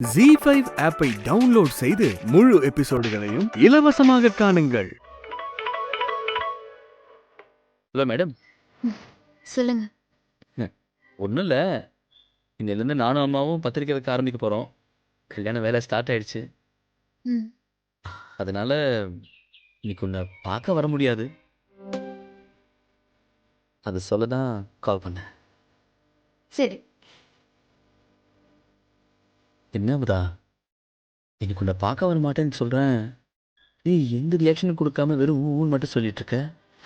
ZEE5 ஆப்பை download செய்து முழு எபிசோடுகளையும் இலவசமாக காணுங்கள். Hello madam. சொல்லுங்க. ஒன்றும் இல்லை, இன்னிலேருந்து நானும் அம்மாவும் பத்திரிக்கை வைக்க ஆரம்பிக்க போகிறோம். கல்யாண வேலை ஸ்டார்ட் ஆயிடுச்சு. ம். அதனால இன்னைக்கு உன்னை பார்க்க வர முடியாது. அது சொல்ல தான் கால் பண்ணேன். சரி. என்ன அமுதா, இன்னைக்கு உன்னை பார்க்க வர மாட்டேன்னு சொல்கிறேன், நீ எந்த ரியாக்ஷனும் கொடுக்காம வெறும் ஊன்னு மட்டும் சொல்லிட்டு இருக்க.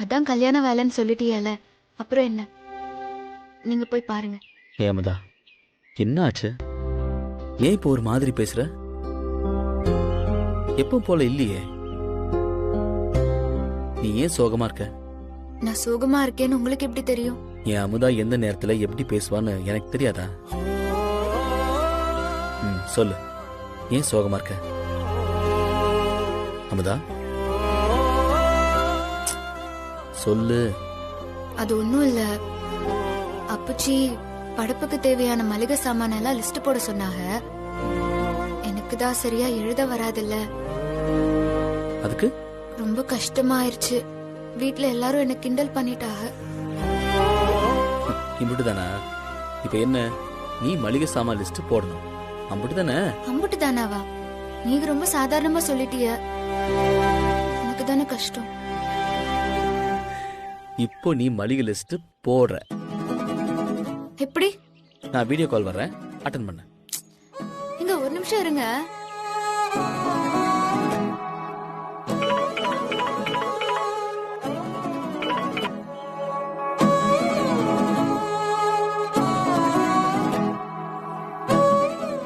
அதான் கல்யாண வேலைன்னு சொல்லிட்டீங்கல்ல, அப்புறம் என்ன? நீங்க போய் பாருங்க. ஏ அமுதா, என்ன ஆச்சு? ஏன் இப்போ ஒரு மாதிரி பேசுற? எப்போ போல இல்லையே. நீ ஏன் சோகமா இருக்க? நான் சோகமா இருக்கேன்னு உங்களுக்கு எப்படி தெரியும்? என் அமுதா எந்த நேரத்துல எப்படி பேசுவான்னு எனக்கு தெரியாதா? சொல்லு, ஏன் சோகமா இருக்க? அமுதா சொல்லு. அது ஒண்ணும் இல்ல. அப்புச்சி படப்புக்கு தேவையான மளிகை சாமான எல்லாம் லிஸ்ட் போட சொன்னாங்க. எனக்கு தான் சரியா எழுத வராதில்ல. அதுக்கு ரொம்ப கஷ்டமாயிருச்சு. வீட்ல எல்லாரும் என்ன கிண்டல் பண்ணிட்டாங்க. இப்படிதானா? இப்ப என்ன, நீ மளிகை சாமான் லிஸ்ட் போடணும், அப்படிதானே? அம்புட்டு தானாவா? நீங்க ரொம்ப சாதாரணமா சொல்லிட்டீங்க. எனக்கு தானே கஷ்டம். இப்போ நீ மளிகை லிஸ்ட் போடுற. எப்படி? நான் வீடியோ கால் வர்றேன், அட்டெண்ட் பண்ண. இங்க ஒரு நிமிஷம் இருங்க.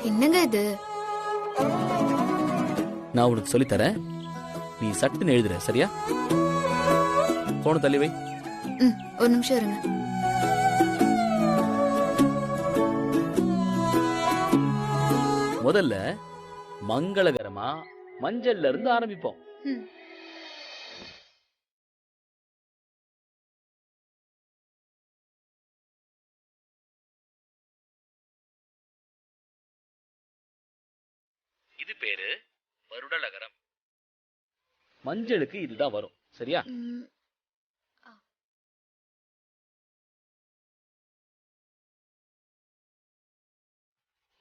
என்னங்க இது? நான் உனக்கு சொல்லி தரேன், நீ சட்டுன்னு எழுதுற, சரியா? போன தள்ளி வை. ஒரு நிமிஷம் இருங்க. முதல்ல மங்களகரமா மஞ்சள்ல இருந்து ஆரம்பிப்போம். இது பேரு வருடலகரம். மஞ்சளுக்கு இதுதான் வரும், சரியா?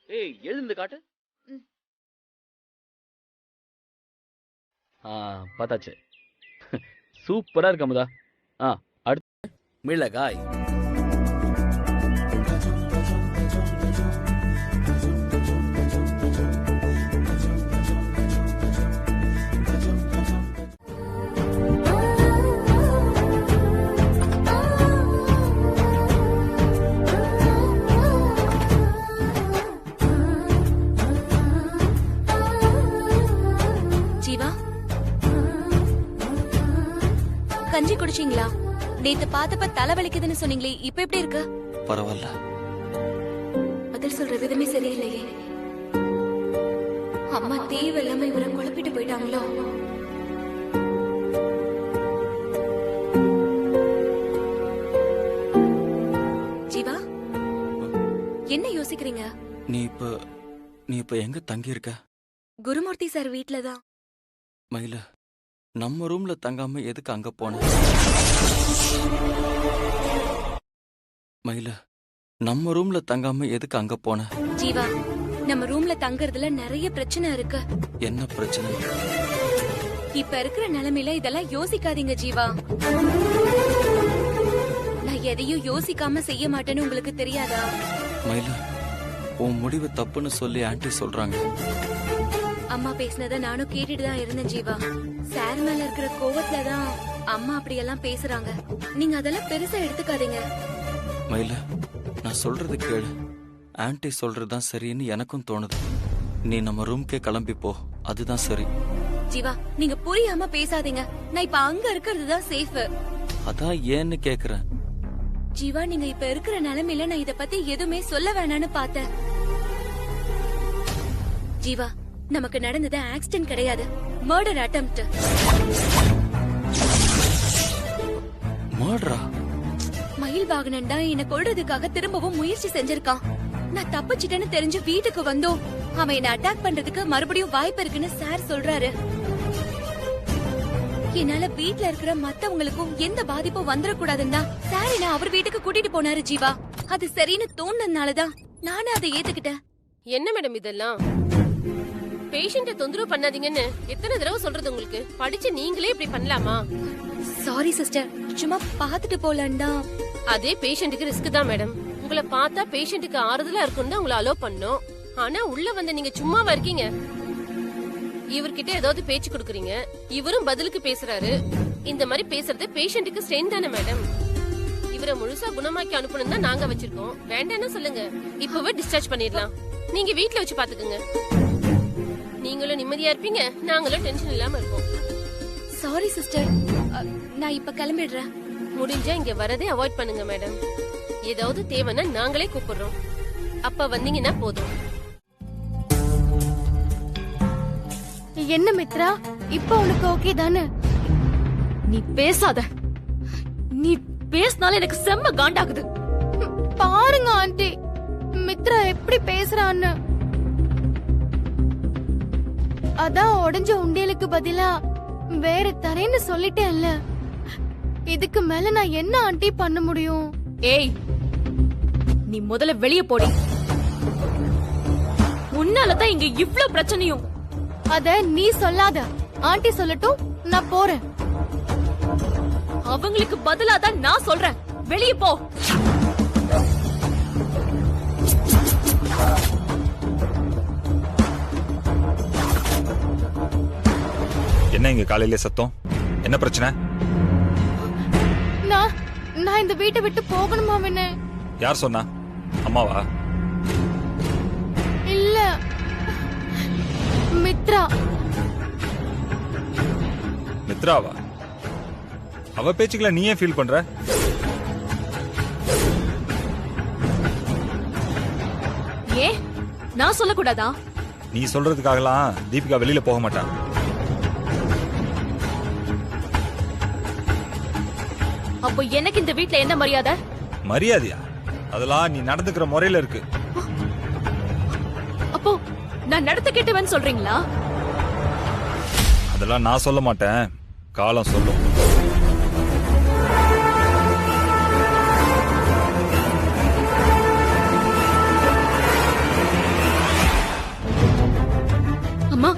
ஏய், எழுந்து காட்டு. பார்த்தாச்சு. சூப்பரா இருக்கு அமுதா. அடுத்து மிளகாய். கஞ்சி குடிச்சீங்களா? நேத்து பார்த்தப்ப தலைவலிக்குதுன்னு சொன்னீங்களே, இப்ப எப்படி இருக்கு? பரவாயில்ல. பதில் சொல்ற விதமே சரியில்லையே. அம்மா தேவையில்லாம இவரை குழப்பிட்டு போயிட்டாங்களோ? ஜீவா, என்ன யோசிக்கிறீங்க? நீ இப்ப எங்க தங்கி இருக்க? குருமூர்த்தி சார் வீட்லதான். மயில, நம்ம ரூம்ல தங்காம எதுக்கு அங்க போன? மயில, நம்ம ரூம்ல தங்காம எதுக்கு அங்க போன? ஜீவா, நம்ம ரூம்ல தங்கறதுல நிறைய பிரச்சனை இருக்கு. என்ன பிரச்சனை? இப்ப இருக்கிற நிலைமையில இதெல்லாம் யோசிக்காதீங்க ஜீவா. நான் எதையும் யோசிக்காம செய்ய மாட்டேன்னு உங்களுக்கு தெரியாதா? மயில, உன் முடிவு தப்புன்னு சொல்லி ஆன்ட்டி சொல்றாங்க. அம்மா பேசினத நானும் கேட்டுட்டு தான் இருந்தேன் ஜீவா. சார் மேல இருக்கிற கோவத்துலதான் அம்மா அப்படியெல்லாம் பேசுறாங்க. நீங்க அதெல்லாம் பெருசா எடுத்துக்காதீங்க. மயில, நான் சொல்றது கேளு. ஆன்ட்டி சொல்றதுதான் சரின்னு எனக்கும் தோணுது. நீ நம்ம ரூம்க்கே கிளம்பி போ, அதுதான் சரி. ஜீவா, நீங்க புரியாம பேசாதீங்க. நான் இப்ப அங்க இருக்கிறது தான் சேஃப். அதான் ஏன்னு கேக்குறேன். ஜீவா, நீங்க இப்ப இருக்கிற நிலைமையில நான் இத பத்தி எதுவுமே சொல்ல வேணான்னு பார்த்தேன். ஜீவா, நமக்கு நடந்தது ஆக்சிடென்ட் கிடையாது, மர்டர் அட்டெம்ப்ட். மர்டரா? மயில் வாகனன் தான் என்ன கொல்றதுக்காக திரும்பவும் முயற்சி செஞ்சிருக்கான். நான் தப்பிச்சிட்டேன்னு தெரிஞ்சு வீட்டுக்கு வந்தோம். அவன் என்ன அட்டாக் பண்றதுக்கு மறுபடியும் வாய்ப்பு இருக்குன்னு சார் சொல்றாரு. என்னால வீட்ல இருக்கிற மத்தவங்களுக்கும் எந்த பாதிப்பும் வந்துடக்கூடாதுன்னா சார் என்ன அவர் வீட்டுக்கு கூட்டிட்டு போனாரு ஜீவா. அது சரின்னு தோணுனதுனாலதான் நானும் அதை ஏத்துக்கிட்டேன். என்ன மேடம் இதெல்லாம்? பேஷண்ட தொந்தரவு பண்ணாதீங்கன்னு எத்தனை தடவை சொல்றது உங்களுக்கு? படிச்சு நீங்களே இப்படி பண்ணலாமா? சாரி சிஸ்டர், சும்மா பாத்துட்டு போலன்னா. அதே பேஷண்ட்டுக்கு ரிஸ்க் தான் மேடம். உங்களை பார்த்தா பேஷண்ட்டுக்கு ஆறுதலா இருக்குன்னு தான் உங்களை அலோ பண்ணோம். ஆனா உள்ள வந்து நீங்க சும்மாவா இருக்கீங்க? இவர்கிட்ட ஏதாவது பேச்சு கொடுக்குறீங்க, இவரும் பதிலுக்கு பேசுறாரு. இந்த மாதிரி பேசுறது பேஷண்ட்டுக்கு ஸ்ட்ரெயின் தானே மேடம். இவரை முழுசா குணமாக்கி அனுப்பணும் தான் நாங்க வச்சிருக்கோம். வேண்டாம்னு சொல்லுங்க, இப்பவே டிஸ்சார்ஜ் பண்ணிடலாம். நீங்க வீட்ல வச்சு பாத்துக்குங்க. நீங்களும் நிம்மதியா இருப்பீங்க, நாங்களும் டென்ஷன் இல்லாம இருப்போம். சாரி சிஸ்டர், நான் இப்ப கிளம்பிடுறேன். முடிஞ்சா இங்க வரதே அவாய்ட் பண்ணுங்க மேடம். ஏதாவது தேவைன்னா நாங்களே கூப்பிடுறோம். அப்ப வந்தீங்கன்னா போதும். என்ன மித்ரா, இப்ப உனக்கு ஓகே தானே? நீ பேசாத. நீ பேசினால எனக்கு செம்ம காண்டாகுது. பாருங்க ஆண்டி, மித்ரா எப்படி பேசுறான்னு. அதான் உடைஞ்ச உண்டியலுக்கு பதிலா வேற தரேன்னு சொல்லிட்டேன்ல. இதுக்கு மேல நான் என்ன ஆண்டி பண்ண முடியும்? ஏய், நீ முதல்ல வெளிய போடி. உன்னாலதான் இங்க இவ்ளோ பிரச்சனையும். அத நீ சொல்லாத, ஆண்டி சொல்லட்டும், நான் போறேன். அவங்களுக்கு பதிலா தான் நான் சொல்றேன், வெளிய போ. என்ன இங்க காலையில சத்தம்? என்ன பிரச்சனை? நான் இந்த வீட்டை விட்டு போகணுமா? என்ன யார் சொன்னா? அம்மாவா? இல்ல, மித்ரா. மித்ராவா? அவ பேச்சுக்கல நீ ஏன் ஃபீல் பண்ற? ஏ, நான் சொல்லக்கூடாதா? நீ சொல்றதுக்காகலாம் தீபிகா வெளியில போக மாட்டா. அப்போ எனக்கு இந்த வீட்ல என்ன மரியாதை? மரியாதையா? அதெல்லாம் நீ நடந்துக்கிற முறையில இருக்கு. அப்போ நான் நடத்த கேட்டவன் சொல்றீங்களா? அதெல்லாம் நான் சொல்ல மாட்டேன், காலம் சொல்லும். அம்மா,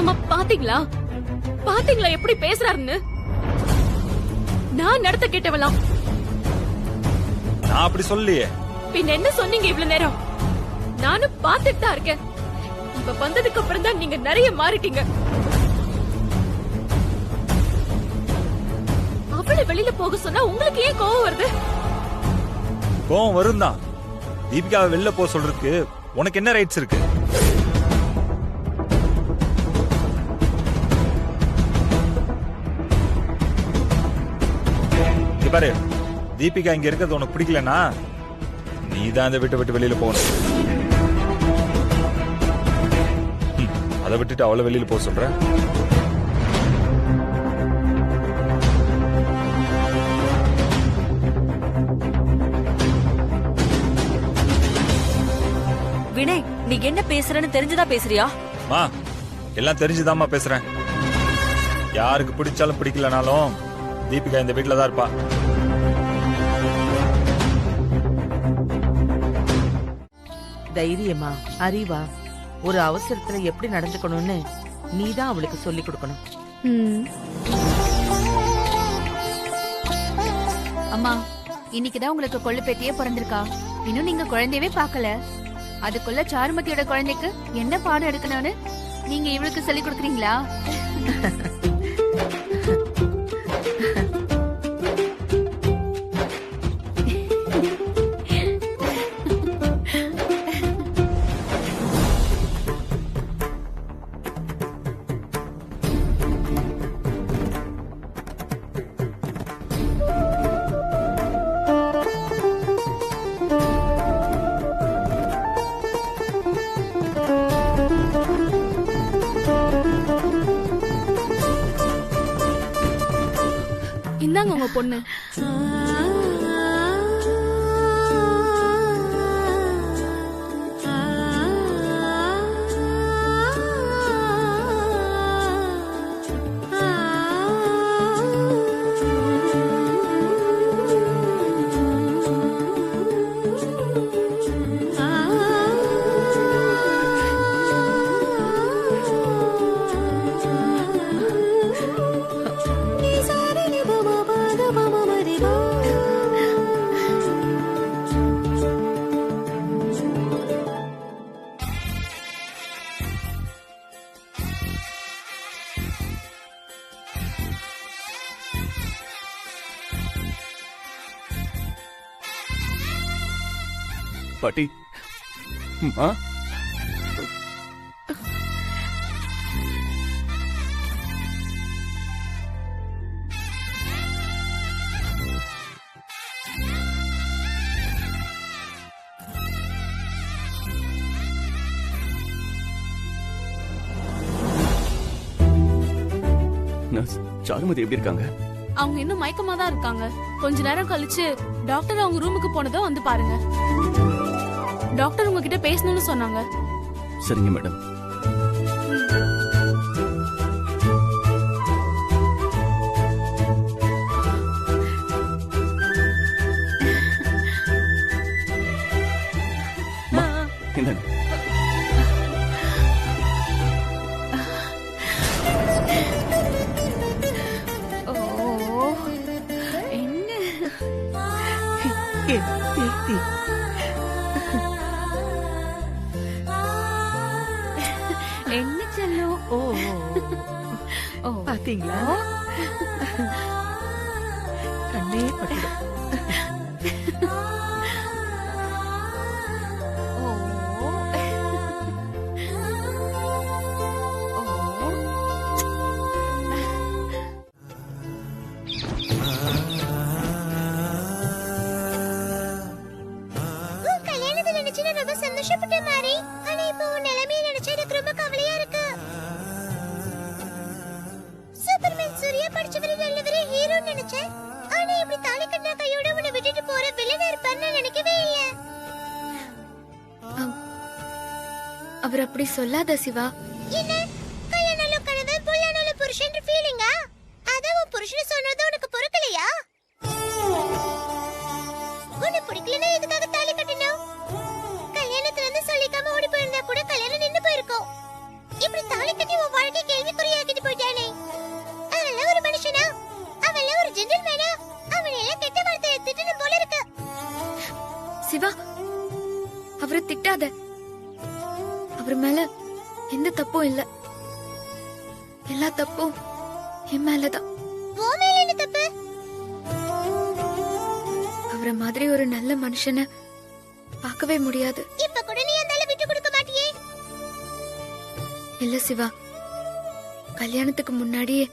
அம்மா பாத்தீங்களா? பாத்தீங்களா எப்படி பேசுறாருன்னு? நான் நடத்த கேட்டவலாம். நான் அப்படி சொல்லலையே. பின் என்ன சொன்னீங்க இவ்வளவு நேரம்? நானும் பாத்துட்டு தான் இருக்கேன். இப்ப வந்ததுக்கு அப்புறம் தான் நீங்க நிறைய மாறிட்டீங்க. அவளை வெளியில போக சொன்னா உங்களுக்கு ஏன் கோவம் வருது? கோவம் வரும் தான். தீபிகாவை வெளில போக சொல்றதுக்கு உனக்கு என்ன ரைட்ஸ் இருக்கு? பாரு, தீபிகா இங்க இருக்கிறது உனக்கு பிடிக்கலனா நீ தான் அந்த வீட்டை விட்டு வெளியில போகணும். அதை விட்டுட்டு அவளை வெளியில போக சொல்ற? வினய், நீ என்ன பேசுறன்னு தெரிஞ்சுதான் பேசுறியா? மா, எல்லாம் தெரிஞ்சுதாம்மா பேசுறேன். யாருக்கு பிடிச்சாலும் பிடிக்கலனாலும் தீபிகா இந்த வீட்டுல தான் இருப்பா. தைரியமா, அறிவா, ஒரு அவசரத்துல எப்படி நடந்துக்கணும்னு நீதான் அவளுக்கு சொல்லி கொடுக்கணும். அம்மா, இன்னைக்குதான் உங்களுக்கு கொள்ளு பேத்தியே பிறந்திருக்கா. இன்னும் நீங்க குழந்தையவே பார்க்கல. அதுக்குள்ள சாருமதியோட குழந்தைக்கு என்ன பாடம் எடுக்கணும்னு நீங்க இவளுக்கு சொல்லி கொடுக்குறீங்களா? இந்தாங்க உங்க பொண்ணு. பாட்டி மா நர்ஸ், சாருமதி எப்படி இருக்காங்க? அவங்க இன்னும் மயக்கமா தான் இருக்காங்க. கொஞ்ச நேரம் கழிச்சு டாக்டர் அவங்க ரூமுக்கு போனதோ வந்து பாருங்க. டாக்டர் உங்ககிட்ட பேசணும்னு சொன்னாங்க. சரிங்க மேடம். அம்மா, இந்தாங்க. என்ன செல்லும்? ஓ ஓ பாத்தீங்களா? கண்ணே பட்டுடும். சந்தோஷப்பட்டேன் மாரி. ஆனா இப்போ உன் நிலைமையை நினைச்சா எனக்கு ரொம்ப கவலையா இருக்கு. சூப்பர்மேன் சூர்யா படிச்சவரு நல்லவரு ஹீரோன்னு நினைச்சேன். ஆனா இப்படி தாலி கட்டின கையோட உன்னை விட்டுட்டு போற வில்லனா இருப்பான்னு நினைக்கவே இல்ல. அவர் அப்படி சொல்லாத சிவா. என்ன கல்யாணம் கணவன் புல்லானாலும் புருஷன் ஃபீலிங்கா? அதான் உன் புருஷன் சொன்னது உனக்கு பொறுக்கலையா? உன்னை பிடிக்கலன்னா எதுக்காக தாலி கட்டணும்? கல்யாணத்துல இருந்து சொல்லிக்காம ஓடி போயிருந்தா கூட கல்யாணம் நின்னு போயிருக்கும். இப்படி தாலி கட்டி உன் வாழ்க்கை கேள்விக்குறியாக்கிட்டு போயிட்டானே. அவெல்லாம் ஒரு மனுஷனா? அவெல்லாம் ஒரு ஜென்டில்மேனா? அவனை எல்லாம் கெட்ட வார்த்தையை திட்டணும் போல இருக்கு. சிவா, அவரை திட்டாத. அவர் மேல எந்த தப்பும் இல்ல. எல்லா தப்பும் என் மேலதான். உன் மேல என்ன தப்பு? அவரை மாதிரி ஒரு நல்ல மனுஷனை பார்க்கவே முடியாது. இப்ப கூட நீ அந்தால விட்டு கொடுக்க மாட்டியே. இல்ல சிவா, கல்யாணத்துக்கு முன்னாடியே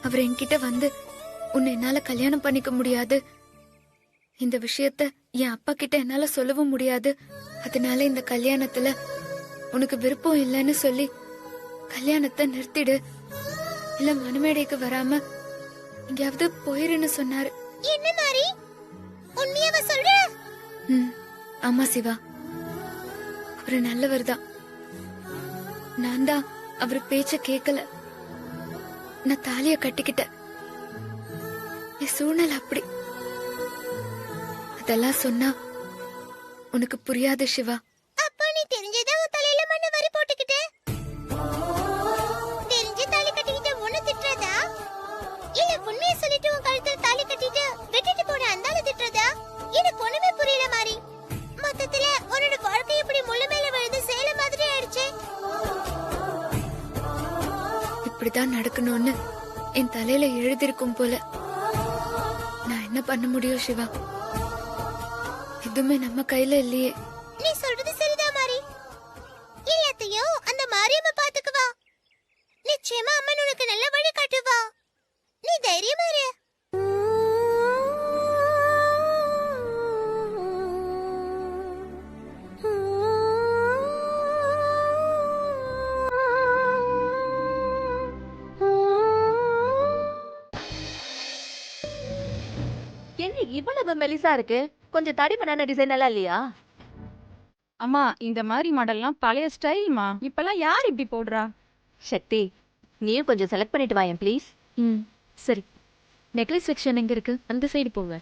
அவர் என்கிட்ட வந்து உன்னை என்னால கல்யாணம் பண்ணிக்க முடியாது, இந்த விஷயத்த என் அப்பா கிட்ட என்னால சொல்லவும் முடியாது, அதனால இந்த கல்யாணத்துல உனக்கு விருப்பம் இல்லைன்னு சொல்லி கல்யாணத்தை நிறுத்திடு, இல்ல மணமேடைக்கு வராம எங்கேயாவது போயிருன்னு சொன்னாரு. என்ன மாதிரி உண்மையாவா சொல்ற? ஆமா சிவா, அவரு நல்லவர் தான். நான் தான் அவரு பேச்ச கேக்கல. நான் தாலிய கட்டிக்கிட்டேன். என் சூழ்நிலை அப்படி. அதெல்லாம் சொன்னா உனக்கு புரியாது சிவா. அப்ப நீ தெரிஞ்சதா உன் தலையில மண்ணை வரி போட்டுக்கிட்ட? தெரிஞ்சு தாலி கட்டிக்கிட்ட உன்னை திட்டுறதா? இல்ல உண்மையை சொல்லிட்டு உன் கழுத்துல தாலி கட்டிட்டு விட்டுட்டு போன அந்தால திட்டுறதா? எனக்கு ஒண்ணுமே புரியல மாதிரி. மொத்தத்துல உன்னோட வாழ்க்கை இப்படி முள்ளு மேல விழுந்து சேல மாதிரி ஆயிடுச்சு. இப்படிதான் நடக்கணும்னு என் தலையில எழுதிருக்கும் போல. நான் என்ன பண்ண முடியும் சிவா? எதுவுமே நம்ம கையில இல்லையே. நீ சொல்றது சரிதான் மாரி. எல்லாத்தையும் அந்த மாரியம்மா பாத்துக்குவா. நிச்சயமா அம்மன் உனக்கு நல்ல வழி காட்டுவா. நீ தைரியமா இரு. என்ன இவ்வளவு மெலிசா இருக்கு? கொஞ்சம் தடி பண்ணான டிசைன் எல்லாம் இல்லையா? அம்மா, இந்த மாதிரி மாடல்லாம் பழைய ஸ்டைல்மா. இப்பெல்லாம் யார் இப்படி போடுறா? சக்தி, நீயும் கொஞ்சம் செலக்ட் பண்ணிட்டு வா ப்ளீஸ். சரி. நெக்லஸ் செக்ஷன் எங்க இருக்கு? அந்த சைடு போங்க.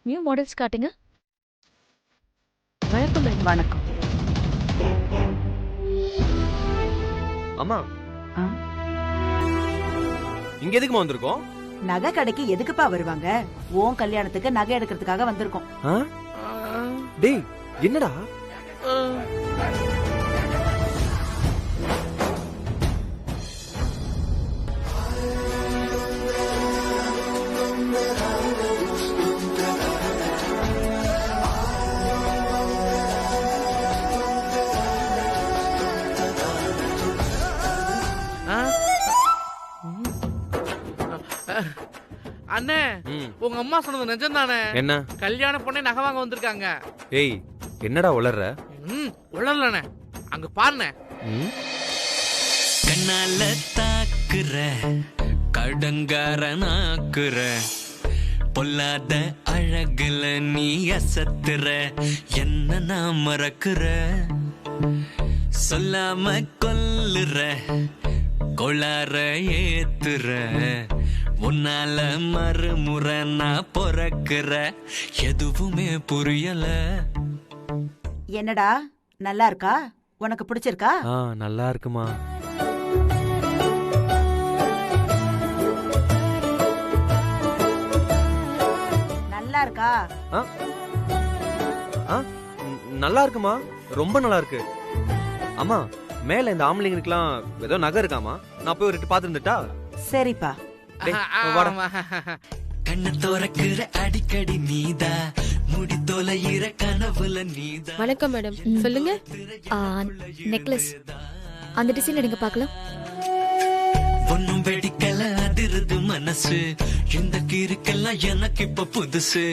நியூ மாடல்ஸ் காட்டுங்க. வணக்கம். வணக்கம். அம்மா, இங்க எதுக்குமா வந்திருக்கோம்? நகை கடைக்கு எதுக்குப்பா வருவாங்க? உன் கல்யாணத்துக்கு நகை எடுக்கிறதுக்காக வந்திருக்கோம். டேய், என்னடா? அண்ணே உங்க அம்மா சொன்னது நிஜம் தானே? என்ன? கல்யாண பொண்ணே நகை வாங்க வந்திருக்காங்க. ஏய் என்னடா உளர்ற? உளரலண்ணே, அங்க பாருண்ணே. கண்ணால தாக்குற கடங்காரனாக்குற பொல்லாத அழகுல நீ அசத்துற என்ன நான் மறக்குற சொல்லாம கொல்லுற கொளார ஏத்துற உன்னால மறுமுறை நான் பொறக்குற எதுவுமே புரியல. என்னடா நல்லா இருக்கா? உனக்கு பிடிச்சிருக்கா? நல்லா இருக்குமா. நல்லா இருக்கா? நல்லா இருக்குமா, ரொம்ப நல்லா இருக்கு. அம்மா மேல இந்த ஆம்பளைங்களுக்குலாம் ஏதோ நகை இருக்காமா, நான் போய் ஒரு பாத்துட்டா? சரிப்பா. கண்ண தோறக்குற அடிக்கடி நீதா முடி தொலையிற கனவுல நீதா. வணக்கம் மேடம், சொல்லுங்க. நெக்லஸ் அந்த டிசைன் எடுங்க பார்க்கலாம். ஒன்னும் வெடிக்கல அதிருது மனசு இந்த கீருக்கெல்லாம் எனக்கு இப்ப புதுசு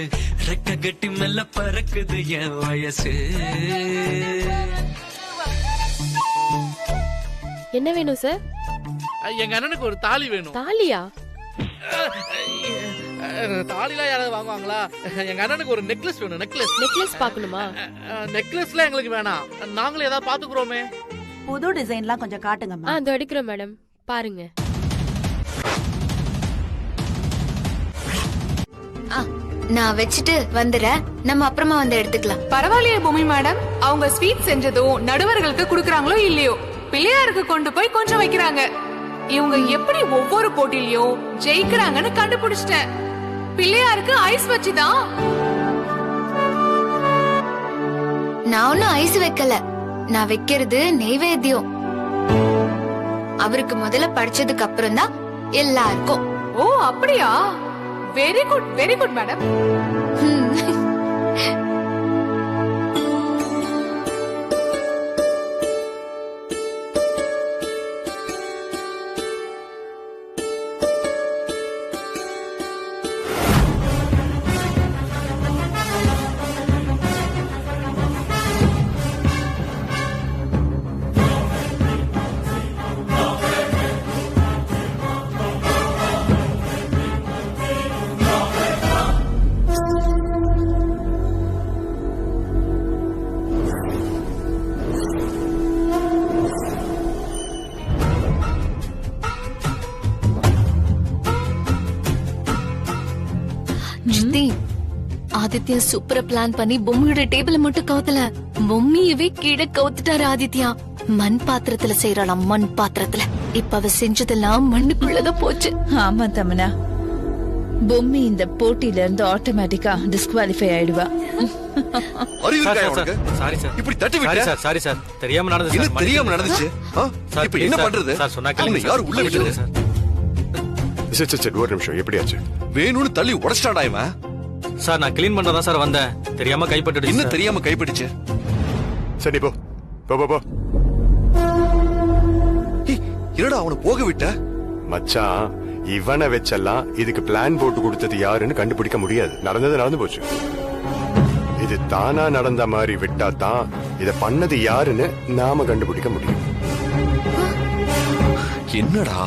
ரெக்க கட்டி மெல்ல பறக்குது என் வயசு. என்ன வேணும் சார்? எங்க அண்ணனுக்கு ஒரு தாலி வேணும். தாலியா? தாலிலாம் யாராவது வாங்குவாங்களா? எங்க அண்ணனுக்கு ஒரு நெக்லஸ் வேணும். நெக்லஸ் பார்க்கணுமா? நெக்லஸ்லாம் எங்களுக்கு வேணாம், நாங்களே ஏதாவது பாத்துக்குறோமே. புது டிசைன்லாம் கொஞ்சம் காட்டுங்கம்மா. அதோ அடிக்கிறோம் மேடம், பாருங்க. நான் வச்சுட்டு வந்துடுறேன், நம்ம அப்புறமா வந்து எடுத்துக்கலாம். பரவாயில்லையே பூமி மேடம், அவங்க ஸ்வீட் செஞ்சதும் நடுவர்களுக்கு குடுக்கறாங்களோ இல்லையோ பிள்ளையாருக்கு கொண்டு போய் கொஞ்சம் வைக்கிறாங்க. இவங்க எப்படி ஒவ்வொரு போட்டிலையும் ஜெயிக்கிறாங்கன்னு கண்டுபிடிச்சிட்டேன். பிள்ளையாருக்கு ஐஸ் வச்சுதான். நான் ஒன்னும் ஐஸ் வைக்கல, நான் வைக்கிறது நெய்வேத்தியம். அவருக்கு முதல்ல படிச்சதுக்கு அப்புறம் தான் எல்லாருக்கும். ஓ அப்படியா? Very good madam. ஆதித்யா சூப்பரா பிளான் பண்ணி பொம்மியோட டேபிள மட்டும் கவுத்தல, பொம்மியவே கீழே கவுத்துட்டாரு ஆதித்யா. மண் பாத்திரத்துல செய்யறாளாம், மண் பாத்திரத்துல. இப்ப அவ செஞ்சதெல்லாம் மண்ணுக்குள்ளதான் போச்சு. ஆமா தமனா, பொம்மி இந்த போட்டியில இருந்து ஆட்டோமேட்டிக்கா டிஸ்குவாலிஃபை ஆயிடுவா. சாரி சார், இப்படி தட்டி விட்டேன். சார் சாரி சார், தெரியாம நடந்துச்சு. என்ன தெரியாம நடந்துச்சு? இப்போ என்ன பண்றது? சார் சொன்னா கேளுங்க. யார் உள்ள விட்டது? ஒரு நிமிஷம், எப்படியாச்சு? வேணும்னு தள்ளி உடைச்சிட்டாடா இவன். சார் நான் கிளீன் பண்ணதான் சார் வந்தேன், தெரியாம கைப்பட்டுடுச்சு. என்ன தெரியாம கைப்பட்டுச்சு? சரி போ போ போ. என்னடா அவனை போக விட்ட? மச்சான், இவனை வச்செல்லாம் இதுக்கு பிளான் போட்டு கொடுத்தது யாருன்னு கண்டுபிடிக்க முடியாது. நடந்தது நடந்து போச்சு. இது தானா நடந்த மாதிரி விட்டா தான் இத பண்ணது யாருன்னு நாம கண்டுபிடிக்க முடியும். என்னடா?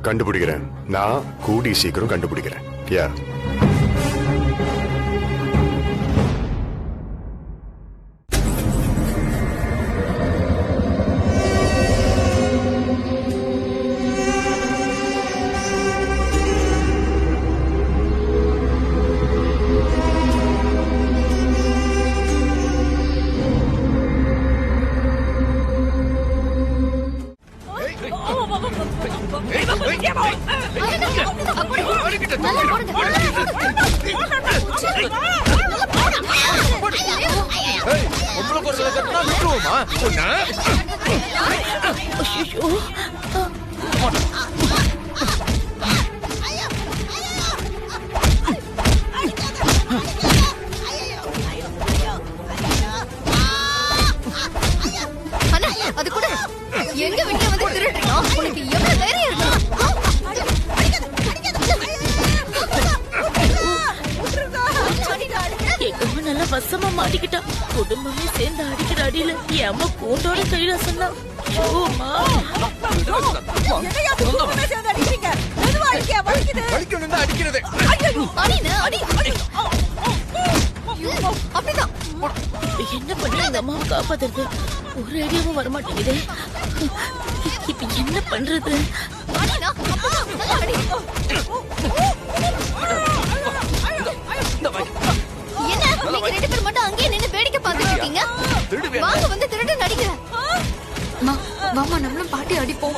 கண்டுபிடிக்கிறேன், நான் கூடி சீக்கிரம் கண்டுபிடிக்கிறேன். யார்? அது கூட எங்க வீட்டுல வந்து திருடுறீங்க? உனக்கு எவ்வளவு தைரியம் இருக்கு? மாட்டிக்கிட்டா. குடும்பமே சேர்ந்து அடிக்கிற அடியில என் அம்மா கூட்டோட கைலாசம் தான். என்ன பண்ண எங்க அம்மாவை காப்பாத்துறது? ஒரு ஐடியாவும் வரமாட்டேங்குது. இப்ப என்ன பண்றது? என்ன நீங்க ரெண்டு பேர் மட்டும் அங்கேயே நின்னு வேடிக்கை பார்த்துட்டு இருக்கீங்க? வாங்க வந்து திருட்டு நடிங்க. மாமா நம்மளும் பாட்டி அடிப்போம்.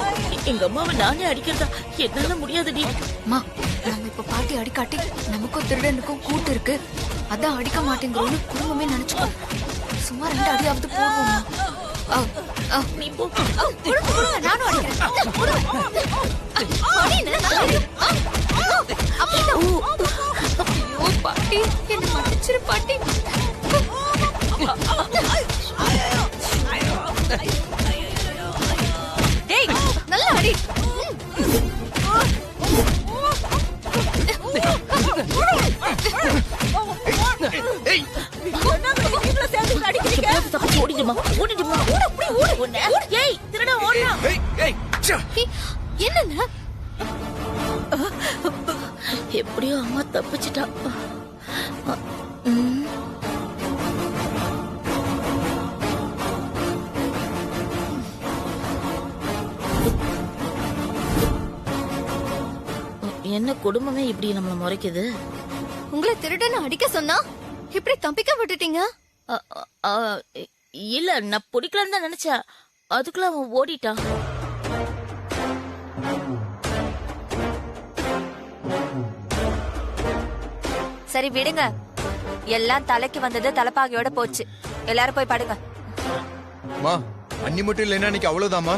எங்க அம்மாவை நானே அடிக்கிறதா? என்னால முடியாதுடி. மா நம்ம இப்ப பாட்டி அடிக்காட்டி நமக்கும் திருடனுக்கும் கூட்டு இருக்கு, அதான் அடிக்க மாட்டேங்கிறோன்னு குடும்பமே நினைச்சுக்கோ. சும்மா 2 அடியாவது போடுவோம். நீ போ. நானும் பாட்டி என்ன மன்னிச்சிரு பாட்டி. டேய் நல்லா அடி. என்ன எப்படியோ அம்மா தப்பிச்சிட்டா. என்ன குடும்பமே இப்படி நம்மள முறைக்குது? உங்களை திருடன்னு அடிக்க சொன்னா இப்படி தப்பிக்க விட்டுட்டீங்க? இல்ல நான் பிடிக்கலான்னு தான் நினைச்சேன். அதுக்குள்ள அவன் ஓடிட்டான். சரி விடுங்க, எல்லாம் தலைக்கு வந்தது தலைப்பாகையோட போச்சு. எல்லாரும் போய் படுங்க. மா அன்னி மட்டும் இல்லைன்னா இன்னைக்கு அவ்வளவுதாம்மா.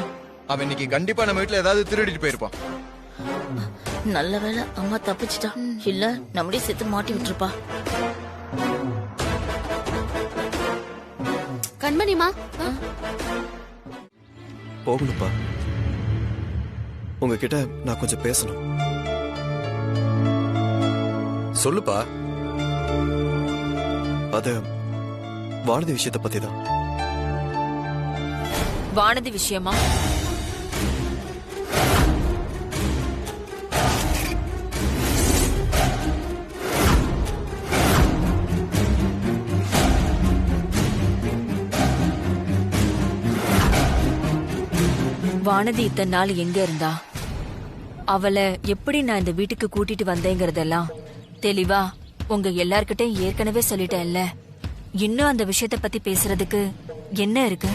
அவன் இன்னைக்கு கண்டிப்பா நம்ம வீட்டுல ஏதாவது திருடிட்டு போயிருப்பான். நல்ல வேளை அம்மா தப்பிச்சிட்டா. இல்ல நம்மளே செத்து மாட்டி விட்டுருப்பா. கண்மணிமா போகணும்ப்பா. உங்ககிட்ட நான் கொஞ்சம் பேசணும். சொல்லுப்பா. அது வானதி விஷயத்தை பத்தி தான். வானதி விஷயமா? வானதி இத்தனை நாள் எங்க இருந்தா? அவளை எப்படி நான் இந்த வீட்டுக்கு கூட்டிட்டு வந்தேங்கிறதெல்லாம் தெளிவா உங்க எல்லார்கிட்டையும் ஏற்கனவே சொல்லிட்டேன்ல. இன்னும் அந்த விஷயத்த பத்தி பேசுறதுக்கு என்ன இருக்கு?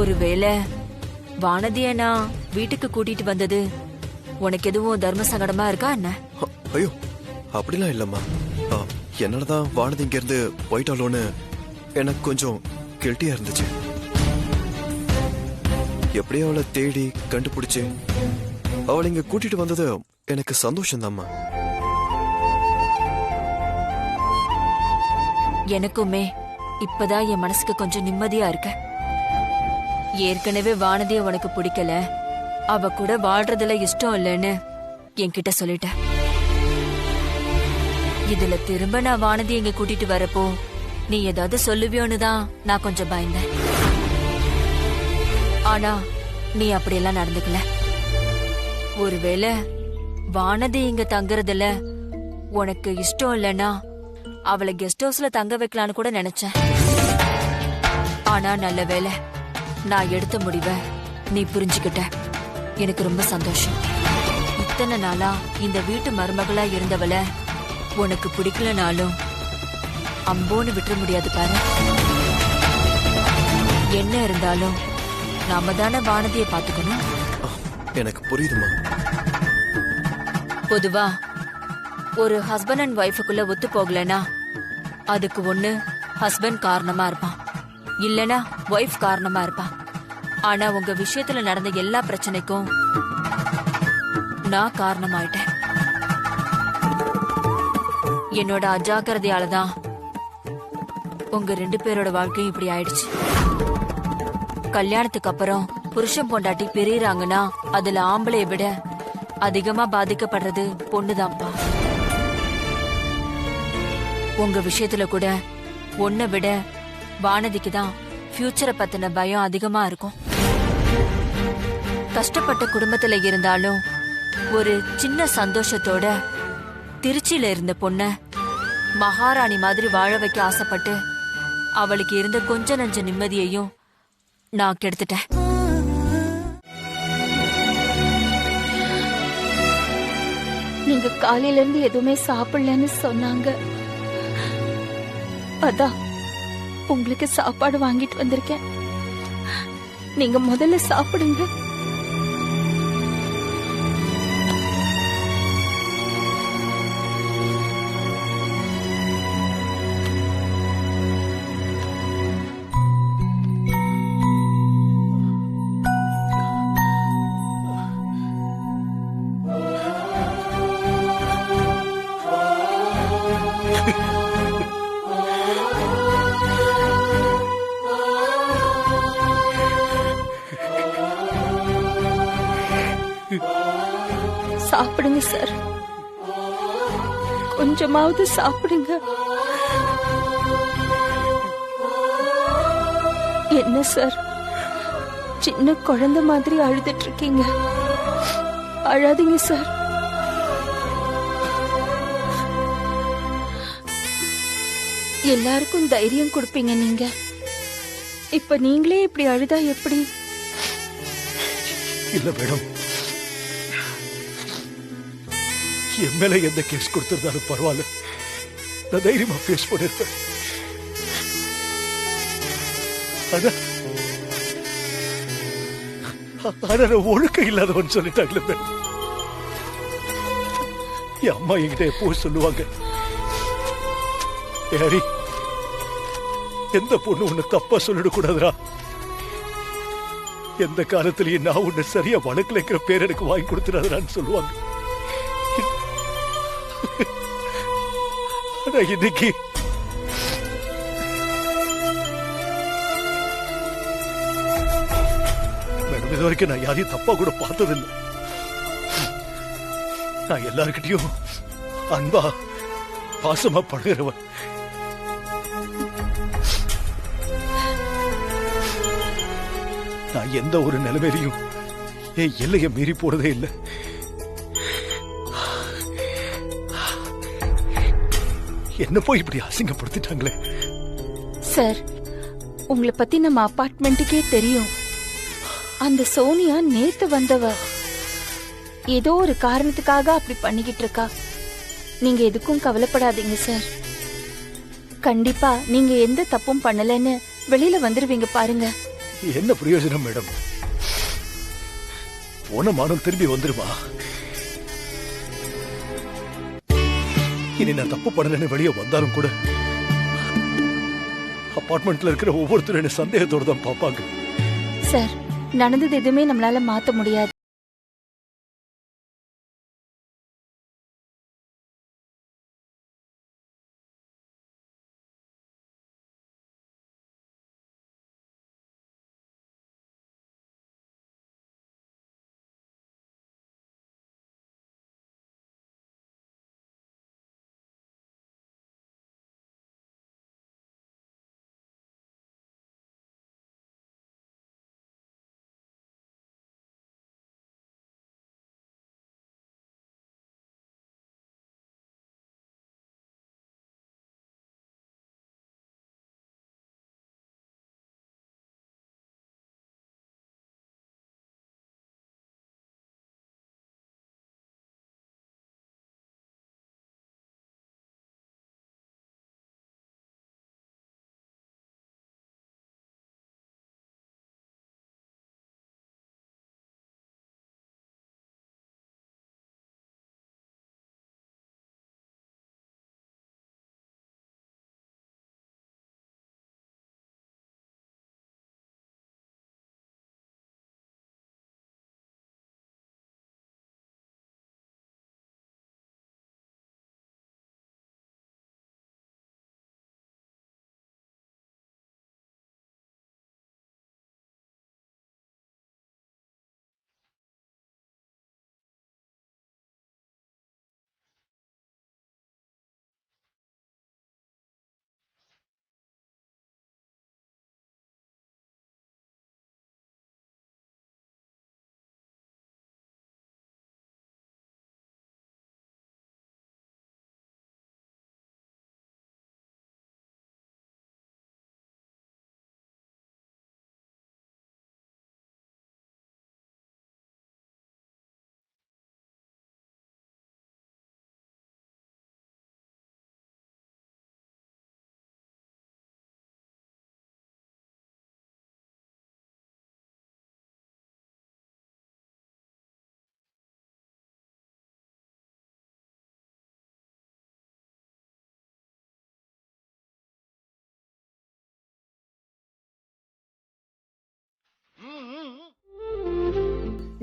ஒருவேளை வானதிய நான் வீட்டுக்கு கூட்டிட்டு வந்தது உனக்கு எதுவும் தர்ம சங்கடமா இருக்கா என்ன? ஐயோ அப்படிலாம் இல்லம்மா. என்னாலதான் வானதி இங்க இருந்து போயிட்டாலோன்னு எனக்கு கொஞ்சம் கில்ட்டியா இருந்துச்சு. எப்படியோ அவளை தேடி கண்டுபிடிச்சு அவளை இங்க கூட்டிட்டு வந்தது எனக்கு சந்தோஷம் தான்மா. எனக்குமே இப்பதான் என் மனசுக்கு கொஞ்சம் நிம்மதியா இருக்கு. ஏற்கனவே வானதிய உனக்கு பிடிக்கல, அவ கூட வாழ்றதுல இஷ்டம் இல்லைன்னு என்கிட்ட சொல்லிட்ட. இதுல திரும்ப நான் வானதிய இங்க கூட்டிட்டு வரப்போ நீ ஏதாவது சொல்லுவியோன்னு தான் நான் கொஞ்சம் பயந்தேன். ஆனா நீ அப்படியெல்லாம் நடந்துக்கல. ஒருவேளை வானதி இங்க தங்குறதுல உனக்கு இஷ்டம் இல்லைன்னா அவளை கெஸ்ட் ஹவுஸ்ல தங்க வைக்கலான்னு கூட நினைச்சேன். ஆனா நல்ல வேளை நான் எடுத்த முடிவை நீ புரிஞ்சுக்கிட்ட. எனக்கு ரொம்ப சந்தோஷம். இத்தனை நாளா இந்த வீட்டு மருமகளா இருந்தவள உனக்கு பிடிக்கலனாலும் அம்போன்னு விட்டுற முடியாது பாரு. என்ன இருந்தாலும் நாம தானே வானதியை பாத்துக்கணும். எனக்கு புரியுதுமா. பொதுவா ஒரு ஹஸ்பண்ட் அண்ட் ஒய்ஃபுக்குள்ள ஒத்து போகலனா அதுக்கு ஒண்ணு ஹஸ்பண்ட் காரணமா இருப்பான், இல்லனா ஒய்ஃப் காரணமா இருப்பான். ஆனா உங்க விஷயத்துல நடந்த எல்லா பிரச்சனைக்கும் நான் காரணமாயிட்டேன். என்னோட அஜாக்கிரதையாலதான் உங்க 2 பேரோட வாழ்க்கையும் இப்படி ஆயிடுச்சு. கல்யாணத்துக்கு அப்புறம் புருஷன் பொண்டாட்டி பிரியறாங்கன்னா அதுல ஆம்பளைய விட அதிகமா பாதிக்கப்படுறது பொண்ணுதான்ப்பா. உங்க விஷயத்துல கூட உன்னை விட வானதிக்கு தான் ஃபியூச்சரை பத்தின பயம் அதிகமா இருக்கும். கஷ்டப்பட்ட குடும்பத்துல இருந்தாலும் ஒரு சின்ன சந்தோஷத்தோட திருச்சியில இருந்த பொண்ண மகாராணி மாதிரி வாழ வைக்க ஆசைப்பட்டு அவளுக்கு இருந்த கொஞ்ச நஞ்ச நிம்மதியையும் நான் கெடுத்துட்டேன். நீங்க காலையில இருந்து எதுவுமே சாப்பிடலன்னு சொன்னாங்க. அதான் உங்களுக்கு சாப்பாடு வாங்கிட்டு வந்திருக்கேன். நீங்க முதல்ல சாப்பிடுங்க. சாப்பிடுங்க சார், கொஞ்சமாவது சாப்பிடுங்க. என்ன சார் சின்ன குழந்தை மாதிரி அழுதுட்டு இருக்கீங்க? அழாதீங்க சார். எல்லாருக்கும் தைரியம் கொடுப்பீங்க நீங்க. இப்ப நீங்களே இப்படி அழுதா எப்படி? இல்ல மேடம், என் மேல எந்த கேஸ் கொடுத்திருந்தாலும் பரவாயில்ல, நான் தைரியமா ஃபேஸ் பண்ணிருப்பேன். ஆனா ஒழுக்கம் இல்லாதவன் சொல்லிட்டாங்களே மேடம். என் அம்மா என்கிட்ட எப்போ சொல்லுவாங்க, ஹரி எந்த பொண்ணு உன்னை தப்பா சொல்லிடக்கூடாதுரா, எந்த காலத்திலயும் நான் உன்னை சரியா வழக்கலைங்கிற பேர் எனக்கு வாங்கி கொடுத்துடாதுரான்னு சொல்லுவாங்க. ஆனா இன்னைக்கு மேடம், இது வரைக்கும் நான் யாரையும் தப்பா கூட பார்த்ததில்லை. நான் எல்லார்கிட்டயும் அன்பா பாசமா பழகிறவன். நான் எந்த ஒரு நிலைமையிலையும் என் எல்லையை மீறி போறதே இல்லை. என்ன போய் இப்படி அசிங்கப்படுத்திட்டாங்களே. சார், உங்களை பத்தி நம்ம அபார்ட்மெண்ட்டுக்கே தெரியும். அந்த சோனியா நேத்து வந்தவ. ஏதோ ஒரு காரணத்துக்காக அப்படி பண்ணிக்கிட்டு இருக்கா. நீங்க எதுக்கும் கவலைப்படாதீங்க சார். கண்டிப்பா நீங்க எந்த தப்பும் பண்ணலன்னு வெளியில வந்துருவீங்க பாருங்க. என்ன பிரயோஜனம் மேடம்? போன மானம் திரும்பி வந்துருமா? இனி நான் தப்பு பண்ணலன்னு வெளியே வந்தாலும் கூட அபார்ட்மெண்ட்ல இருக்கிற ஒவ்வொருத்தரும் என்ன சந்தேகத்தோட தான் பார்ப்பாங்க. சார், நடந்தது எதுவுமே நம்மளால மாத்த முடியாது.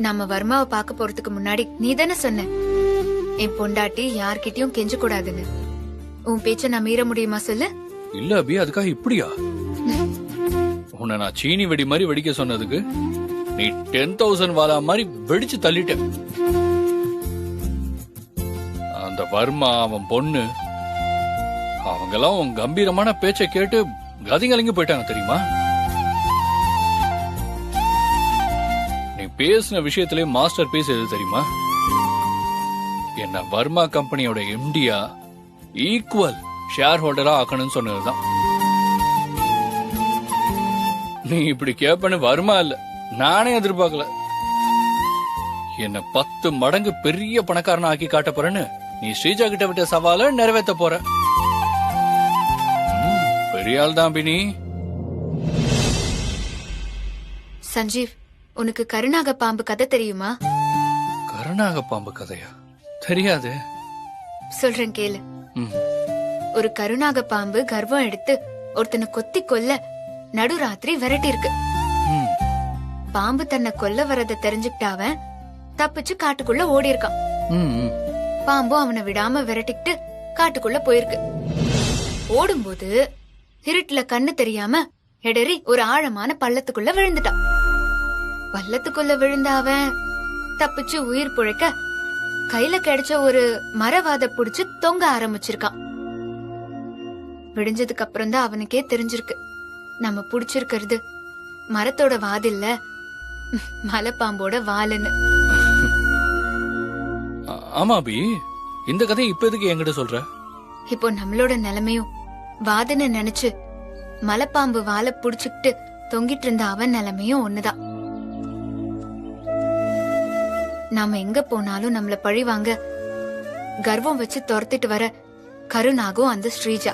நம்ம வர்மாவை பார்க்க போறதுக்கு முன்னாடி நீ தானே சொன்ன என் பொண்டாட்டி யார்கிட்டயும் கெஞ்ச கூடாதுன்னு. உன் பேச்ச நான் மீற முடியுமா சொல்லு? இல்ல அபி, அதுக்காக இப்படியா? உன்னை நான் சீனி வெடி மாதிரி வெடிக்க சொன்னதுக்கு நீ 10,000 வாலா மாதிரி வெடிச்சு தள்ளிட்ட. அந்த வர்மா, அவன் பொண்ணு, அவங்கெல்லாம் உன் கம்பீரமான பேச்சை கேட்டு கதிகலங்கி போயிட்டாங்க தெரியுமா? நீ பேசின விஷயத்திலே மாஸ்டர் பீஸ் எது தெரியுமா? என்ன வர்மா கம்பெனியோட எம்டியா ஈக்குவல் ஷேர் ஹோல்டரா ஆக்கணும்னு சொன்னதுதான். நீ இப்படி கேப்பன்னு வர்மா இல்ல, நானே எதிர்பார்க்கல. என்ன 10 மடங்கு பெரிய பணக்காரனா ஆக்கி காட்ட போறேன்னு நீ ஸ்ரீஜா கிட்ட விட்ட சவால நிறைவேற்ற போற. பெரிய ஆள் தான் பினி. சஞ்சீவ், உனக்கு கருநாக பாம்பு கதை தெரியுமா? கருநாக பாம்பு கதையா? தெரியாது. சொல்றேன் கேளு. ஒரு கருநாக பாம்பு கர்வம் எடுத்து ஒருத்தனை கொத்தி கொல்ல நடுராத்திரி விரட்டி இருக்கு. பாம்பு தன்னை கொல்ல வரத தெரிஞ்சுக்கிட்டாவன் தப்பிச்சு காட்டுக்குள்ள ஓடி இருக்கான். பாம்பு அவனை விடாம விரட்டிக்கிட்டு காட்டுக்குள்ள போயிருக்கு. ஓடும்போது இருட்டுல கண்ணு தெரியாம எடறி ஒரு ஆழமான பள்ளத்துக்குள்ள விழுந்துட்டான். பள்ளத்துக்குள்ள விழுந்த அவன் தப்பிச்சு உயிர் பிழைக்க கையில கிடைச்ச ஒரு மரவாத புடிச்சு தொங்க ஆரம்பிச்சிருக்கான். விடிஞ்சதுக்கு அப்புறம் தான் அவனுக்கே தெரிஞ்சிருக்கு, நம்ம புடிச்சிருக்கிறது மரத்தோட வாதில்ல, மலைப்பாம்போட வாலுன்னு. ஆமா அபி, இந்த கதையை இப்ப எதுக்கு என்கிட்ட சொல்ற? இப்போ நம்மளோட நிலைமையும் வாதுன்னு நினைச்சு மலைப்பாம்பு வாழை புடிச்சுக்கிட்டு தொங்கிட்டு இருந்த அவன் நிலைமையும் ஒண்ணுதான். நாம எங்க போனாலும் நம்மள பழி வாங்க கர்வம் வச்சு துரத்திட்டு வர கருநாகம் அந்த ஸ்ரீஜா.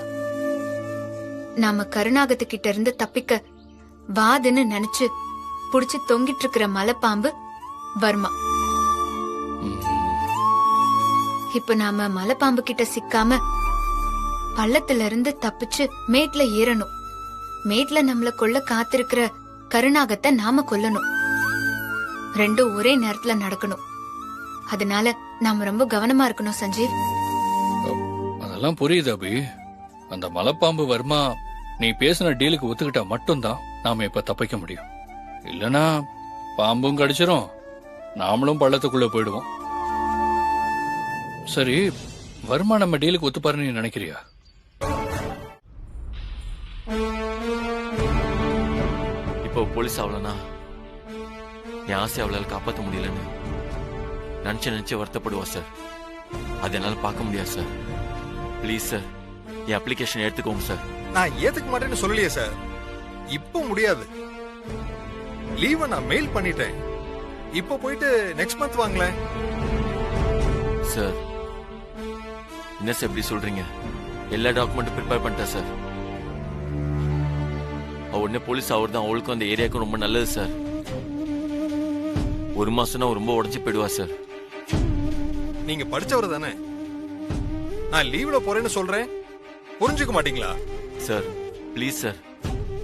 நாம கருநாகத்துக்கிட்ட இருந்து தப்பிக்க வாதுன்னு நினைச்சு புடிச்சு தொங்கிட்டு இருக்கிற மலைப்பாம்பு வர்மா. இப்ப நாம மலைப்பாம்பு கிட்ட சிக்காம பள்ளத்துல இருந்து தப்பிச்சு மேட்ல ஏறணும். மேட்ல நம்மள கொல்ல காத்திருக்கிற கருநாகத்தை நாம கொல்லணும். ரெண்டும் ஒரே நேரத்துல நடக்கணும். அதனால நாம ரொம்ப கவனமா இருக்கணும் சஞ்சீவ். அதெல்லாம் புரியுது அபி. அந்த மலைப்பாம்பு வர்மா நீ பேசின டீலுக்கு ஒத்துக்கிட்டா மட்டும்தான் நாம இப்ப தப்பிக்க முடியும். இல்லனா பாம்பும் கடிச்சிரும், நாமளும் பள்ளத்துக்குள்ள போயிடுவோம். சரி, வர்மா நம்ம டீலுக்கு ஒத்துப்பாருன்னு நீ நினைக்கிறியா? இப்போ போலீஸ் ஆகலனா என் ஆசை அவளால் காப்பாற்ற முடியலன்னு நினைச்சு வருத்தப்படுவா சார். அது என்னால பார்க்க முடியாது sir. Please sir, N application எடுத்துக்கோங்க சார். நான் ஏத்துக்க மாட்டேன்னு சொல்லலையே சார். இப்போ முடியாது. லீவை நான் மெயில் பண்ணிட்டேன். இப்போ போயிட்டு நெக்ஸ்ட் மந்த் வாங்களேன். சார் என்ன சார் இப்படி சொல்றீங்க? எல்லா டாக்குமெண்ட்டும் ப்ரிப்பேர் பண்ணிட்டேன் சார். உடனே போலீஸ் ஆகுறது அவளுக்கும் அந்த ஏரியாவுக்கும் ரொம்ப நல்லது சார். 1 மாசம்னா ரொம்ப உடஞ்சி போயிடுவா சார். நீங்க படிச்சவர் தானே. நான் லீவ்ல போறேன்னு சொல்றேன், புரிஞ்சுக்க மாட்டீங்களா? சார் ப்ளீஸ் சார்,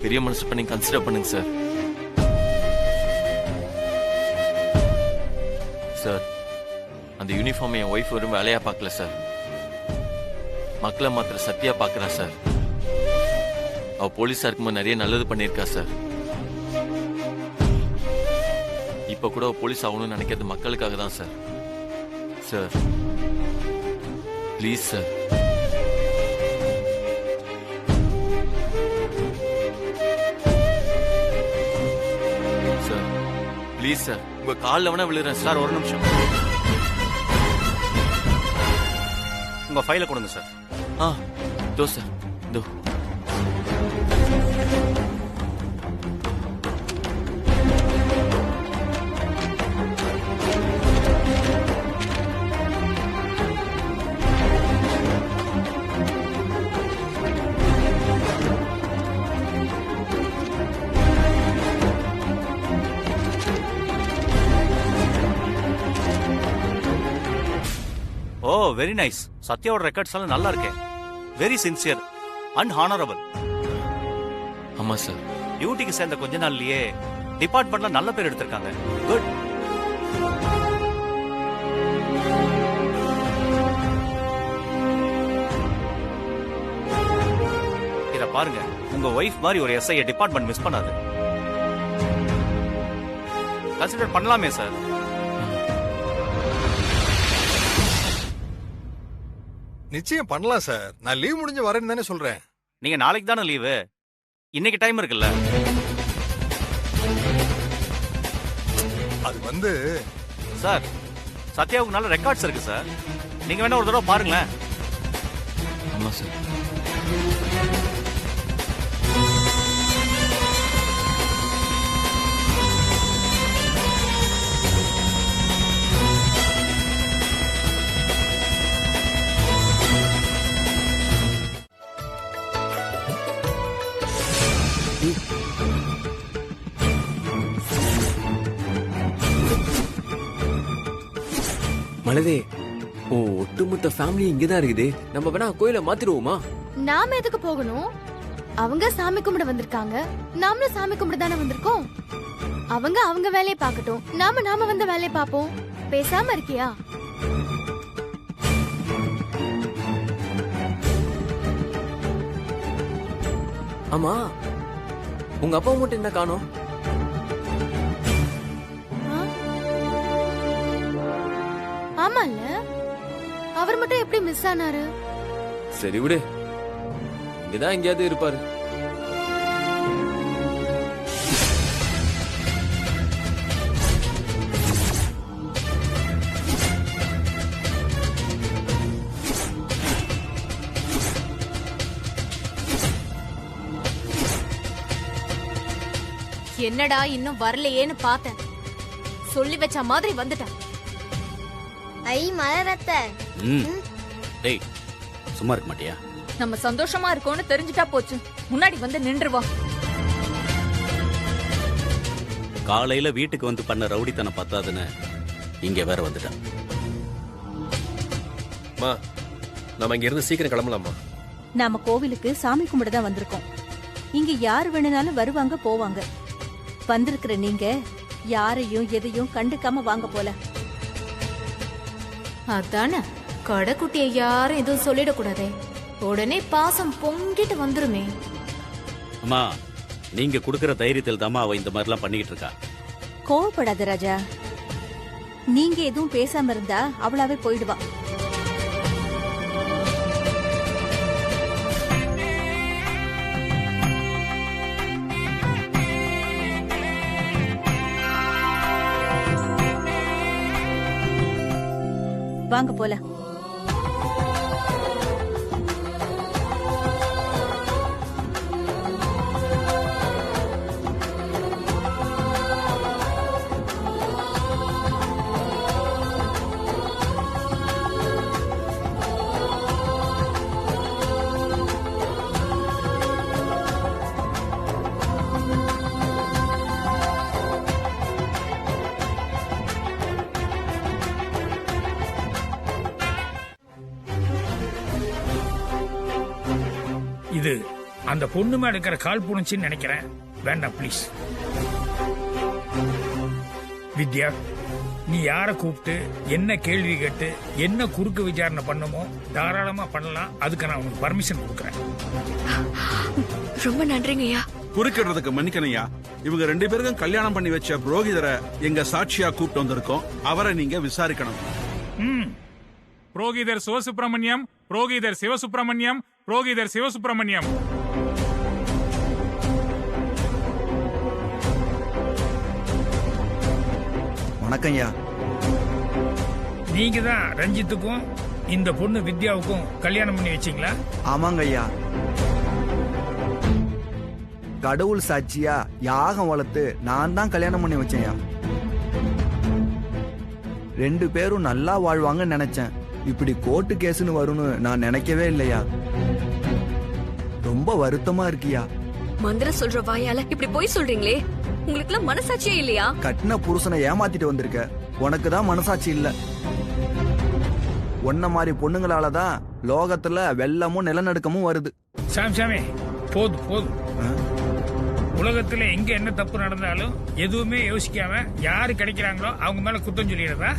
பெரிய மனசு பண்ணி கன்சிடர் பண்ணுங்க சார். சார் அந்த யூனிஃபார்ம் என் ஒய்ஃப் வரும் வேலையா பார்க்கல சார். மக்களை மாத்திர சத்தியா பார்க்கறா சார். அவ போலீஸா இருக்கும்போது நிறைய நல்லது பண்ணியிருக்கா சார். இப்ப கூட போலீஸ் ஆகணும்னு நினைக்கிறது மக்களுக்காக தான் sir. Sir please sir. Sir please sir, உங்க காலில் வேணா விழுறேன் சார். ஒரு நிமிஷம், உங்க ஃபைலை கொடுங்க சார். தோ சார், தோ. ஓ வெரி நைஸ். சத்யாவோட ரெக்கார்ட்ஸ் எல்லாம் நல்லா இருக்கே. Very sincere and honourable. ஆமா சார். டியூட்டிக்கு சேர்ந்த கொஞ்ச நாள்லயே டிபார்ட்மெண்ட்ல நல்ல பேர் எடுத்திருக்காங்க. குட். இத பாருங்க, உங்க ஒய்ஃப் மாதிரி ஒரு எஸ்ஐ டிபார்ட்மெண்ட் மிஸ் பண்ணாது. கன்சிடர் பண்ணலாமே சார். நிச்சயம் பண்ணலாம் சார். நான் லீவ் முடிஞ்சு வரேன்னு தானே சொல்றேன். நீங்க நாளைக்கு தானே லீவு, இன்னைக்கு டைம் இருக்குல்ல. அது வந்து சார், சத்யாவுக்கு நல்ல ரெக்கார்ட்ஸ் இருக்கு சார். நீங்க வேணா ஒரு தடவை பாருங்களேன். ஆமா சார். மலதே, ஓ ஒட்டுமொத்த ஃபேமிலி இங்கதான் இருக்குது. நம்ம வேணா கோயில மாத்திடுவோமா? நாம எதுக்கு போகணும்? அவங்க சாமி கும்பிட வந்திருக்காங்க, நாமளும் சாமி கும்பிட தானே வந்திருக்கோம். அவங்க வேலையை பார்க்கட்டும், நாம வந்த வேலையை பார்ப்போம். பேசாம இருக்கியா? ஆமா, உங்க அப்பா மட்டும் என்ன காணோம்? ஆமால, அவர் மட்டும் எப்படி மிஸ் ஆனாரு? சரி விடு, இங்கதான் எங்கேயாவது இருப்பாரு. என்னடா இன்னும் வரலையேன்னு பார்த்தேன், சொல்லி வச்ச மாதிரி வந்துட்டான். ஐ மலரத்த, டேய் சும்மா இருக்க மாட்டியா? நம்ம சந்தோஷமா இருக்கோம்னு தெரிஞ்சுட்டா போச்சு, முன்னாடி வந்து நின்றுவா. காலையில வீட்டுக்கு வந்து பண்ண ரவுடித்தனம் பத்தாதுன்னு இங்க வேற வந்துட்டான். மா, நாம இங்க இருந்து சீக்கிரம் கிளம்பலாமா? நாம கோவிலுக்கு சாமி கும்பிட தான் வந்திருக்கோம். இங்க யார் வேணும்னாலும் வருவாங்க போவாங்க. வந்திருக்கிற நீங்க யாரையும் எதையும் கண்டுக்காம வாங்க போல. அதானே, கடைக்குட்டிய யாரும் எதுவும் சொல்லிடக்கூடாதே, உடனே பாசம் பொங்கிட்டு வந்துருமே. அம்மா, நீங்க குடுக்கற தைரியத்தில் தாமா அவ இந்த மாதிரிலாம் பண்ணிக்கிட்டு இருக்கா. கோவப்படாத ராஜா, நீங்க எதுவும் பேசாம இருந்தா அவளாவே போயிடுவா. வாங்க போல. இது அந்த பொண்ணு மேல இருக்கிற கால் புணர்ச்சின்னு நினைக்கிறேன். வேண்டாம் ப்ளீஸ். வித்யா, நீ யார கூப்பிட்டு என்ன கேள்வி கேட்டு என்ன குறுக்கு விசாரணை பண்ணுமோ தாராளமா பண்ணலாம். அதுக்கு நான் உனக்கு பர்மிஷன் கொடுக்கறேன். ரொம்ப நன்றிங்க ஐயா. குறுக்கிடுறதுக்கு மன்னிக்கணையா. இவங்க 2 பேருக்கும் கல்யாணம் பண்ணி வச்ச புரோகிதரை எங்க சாட்சியா கூப்பிட்டு வந்திருக்கோம். அவரை நீங்க விசாரிக்கணும். புரோகிதர் சிவசுப்பிரமணியம், புரோகிதர் சிவசுப்பிரமணியம், புரோகிதர் சிவசுப்பிரமணியம். வணக்கம் ஐயா. நீங்க தான் ரஞ்சித்துக்கும் இந்த பொண்ணு வித்யாவுக்கும் கல்யாணம் பண்ணி வச்சீங்களா? ஆமாங்க ஐயா. கடவுள் சாட்சியா யாகம் வளர்த்து நான் தான் கல்யாணம் பண்ணி வச்சேன்யா. 2 பேரும் நல்லா வாழ்வாங்கன்னு நினைச்சேன். இப்படி கோர்ட்டு கேஸ்னு வரும்னு நான் நினைக்கவே இல்லையா. ரொம்ப வருத்தமா இருக்கியா. மந்திர சொல்ற வாயால இப்படி போய் சொல்றீங்களே, உங்களுக்கு எல்லாம் மனசாட்சியே இல்லையா? கட்டின புருஷனை ஏமாத்திட்டு வந்திருக்க, உனக்கு தான் மனசாட்சி இல்ல. ஒன்ன மாதிரி பொண்ணுங்களாலதான் லோகத்துல வெள்ளமும் நிலநடுக்கமும் வருது. சாமி போதும் போதும். உலகத்துல எங்க என்ன தப்பு நடந்தாலும் எதுவுமே யோசிக்காம யாரு கிடைக்கிறாங்களோ அவங்க மேல குத்தம் சொல்லிடுறதா?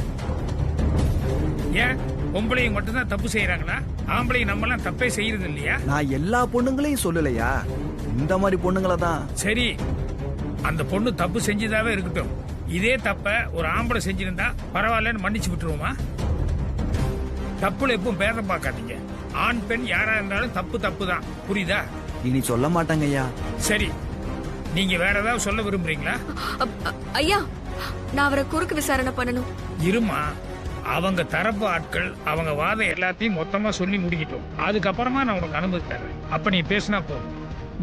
ஏன் பொம்பளையும் மட்டும்தான் தப்பு செய்யறாங்களா? ஆம்பளையும் நம்ம எல்லாம் தப்பே செய்யறது இல்லையா? நான் எல்லா பொண்ணுங்களையும் சொல்லலையா, இந்த மாதிரி பொண்ணுங்கள தான். சரி, அந்த பொண்ணு தப்பு செஞ்சதாவே இருக்கட்டும். இதே தப்ப ஒரு ஆம்பளை செஞ்சிருந்தா பரவாயில்லன்னு மன்னிச்சு விட்டுருவோமா? தப்புல எப்பவும் பேதம் பார்க்காதீங்க. ஆண் பெண் யாரா இருந்தாலும் தப்பு தப்பு தான். புரியுதா? இனி சொல்ல மாட்டாங்க ஐயா. சரி, நீங்க வேற ஏதாவது சொல்ல விரும்புறீங்களா? ஐயா, நான் அவரை குறுக்கு விசாரணை பண்ணணும். இருமா, அவங்க தரப்பு ஆட்கள் அவங்க வாதம் எல்லாத்தையும் மொத்தமா சொல்லி முடிக்கிட்டோம். அதுக்கப்புறமா நான் உனக்கு அனுமதி தரேன். அப்ப நீ பேசினா போதும்.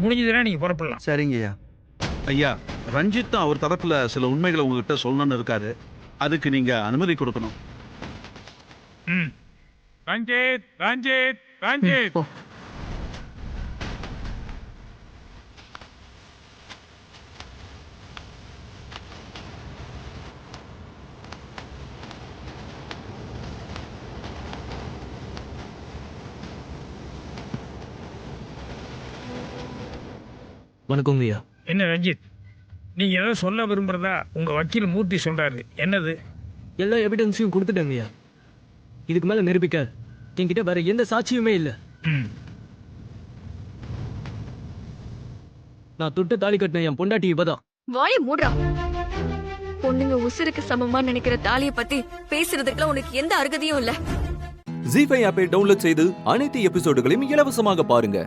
முடிஞ்சதுன்னா நீங்க புறப்படலாம். சரிங்க ஐயா. ஐயா, ரஞ்சித் தான் அவர் தரப்புல சில உண்மைகளை உங்ககிட்ட சொல்லணும்னு இருக்காரு. அதுக்கு நீங்க அனுமதி கொடுக்கணும். ரஞ்சித், ரஞ்சித், ரஞ்சித். வணக்கங்க ஐயா. என்ன ரஞ்சித், நீங்க ஏதோ சொல்ல விரும்புறதா உங்க வக்கீல் மூர்த்தி சொல்றாரு. என்னது? எல்லா எவிடன்ஸையும் கொடுத்துட்டேங்க ஐயா. இதுக்கு மேல நிரூபிக்க என்கிட்ட வேற எந்த சாட்சியுமே இல்ல. நான் தொட்டு தாலி கட்டின என் பொண்டாட்டி இவதான். வாய மூடுறா. பொண்ணுங்க உசுருக்கு சமமா நினைக்கிற தாலிய பத்தி பேசுறதுக்குலாம் உனக்கு எந்த அருகதையும் இல்ல. ஜீ5 ஆப்பை டவுன்லோட் செய்து அனைத்து எபிசோடுகளையும் இலவசமாக பாருங்க.